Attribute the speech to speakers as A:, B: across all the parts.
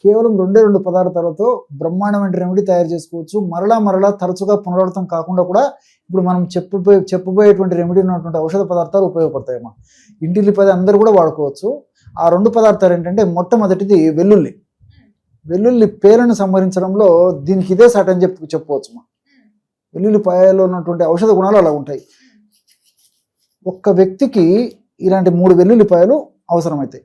A: కేవలం 2 పదార్థాలతో బ్రహ్మాండమైన రెమెడీ తయారు చేసుకోవచ్చు. మరలా తరచుగా పునరావృతం కాకుండా కూడా ఇప్పుడు మనం చెప్పబోయేటువంటి రెమెడీ ఉన్నటువంటి ఔషధ పదార్థాలు ఉపయోగపడతాయమ్మా. ఇంటిల్లిపాది అందరూ కూడా వాడుకోవచ్చు. ఆ 2 పదార్థాలు ఏంటంటే, మొట్టమొదటిది వెల్లుల్లి. వెల్లుల్లి పేరును సంహరించడంలో దీనికి ఇదే సాట్ అని చెప్పవచ్చుమా. వెల్లుల్లిపాయలో ఉన్నటువంటి ఔషధ గుణాలు అలా ఉంటాయి. ఒక్క వ్యక్తికి ఇలాంటి 3 వెల్లుల్లిపాయలు అవసరమవుతాయి.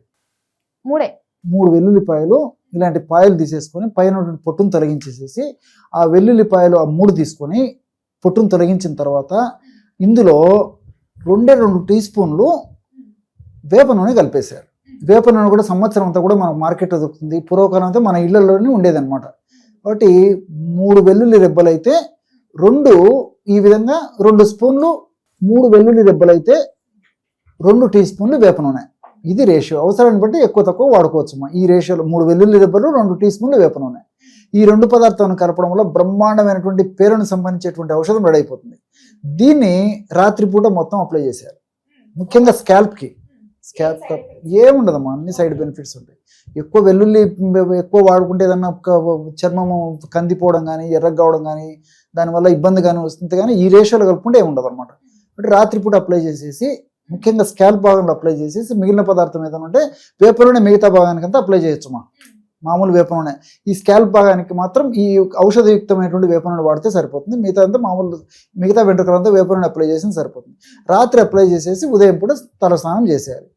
A: 3 వెల్లుల్లిపాయలు ఇలాంటి పాయలు తీసేసుకొని పైన పొట్టును తొలగించేసేసి, ఆ వెల్లుల్లిపాయలు ఆ 3 తీసుకొని పొట్టును తొలగించిన తర్వాత ఇందులో 2 టీ స్పూన్లు వేప నూనె కలిపేశారు. వేప నూనె కూడా సంవత్సరం అంతా కూడా మనకు మార్కెట్లో దొరుకుతుంది. పూర్వకాలం అంతా మన ఇళ్లలోనే ఉండేదన్నమాట. కాబట్టి 3 వెల్లుల్లి రెబ్బలు అయితే 2 ఈ విధంగా 2 స్పూన్లు, 3 వెల్లుల్లి రెబ్బలు అయితే 2 టీ స్పూన్లు వేప నూనె. ఇది రేషియో. అవసరాన్ని బట్టి ఎక్కువ తక్కువ వాడుకోవచ్చు. ఈ రేషియోలో 3 వెల్లుల్లి రెబ్బలు, 2 టీ స్పూన్లు వేప నూనె. ఈ 2 పదార్థాలను కలపడం వల్ల బ్రహ్మాండమైనటువంటి పేరును సంబంధించేటువంటి ఔషధం రెడీ అయిపోతుంది. దీన్ని రాత్రిపూట మొత్తం అప్లై చేశారు. ముఖ్యంగా స్కాల్ప్కి ఏముండదమ్మా, అన్ని సైడ్ బెనిఫిట్స్ ఉంటాయి. ఎక్కువ వెల్లుల్లి ఎక్కువ వాడుకుంటే ఏదన్నా చర్మము కందిపోవడం కానీ, ఎర్రగా కావడం కానీ, దానివల్ల ఇబ్బంది కానీ వస్తుంది. కానీ ఈ రేషియోలో కలుపుకుంటే ఏముండదు అనమాట. అంటే రాత్రిపూట అప్లై చేసేసి, ముఖ్యంగా స్కాల్ప్ భాగంలో అప్లై చేసేసి, మిగిలిన పదార్థం ఏదైనా ఉంటే వేప నూనె మిగతా భాగానికంతా అప్లై చేయొచ్చుమా. మామూలు వేప నూనె. ఈ స్కాల్ప్ భాగానికి మాత్రం ఈ ఔషధయుక్తమైనటువంటి వేప నూనె వాడితే సరిపోతుంది. మిగతా వెంట్రుకలంతా వేప నూనె అప్లై చేసి సరిపోతుంది. రాత్రి అప్లై చేసేసి ఉదయం పూట తలస్నానం చేసేయాలి.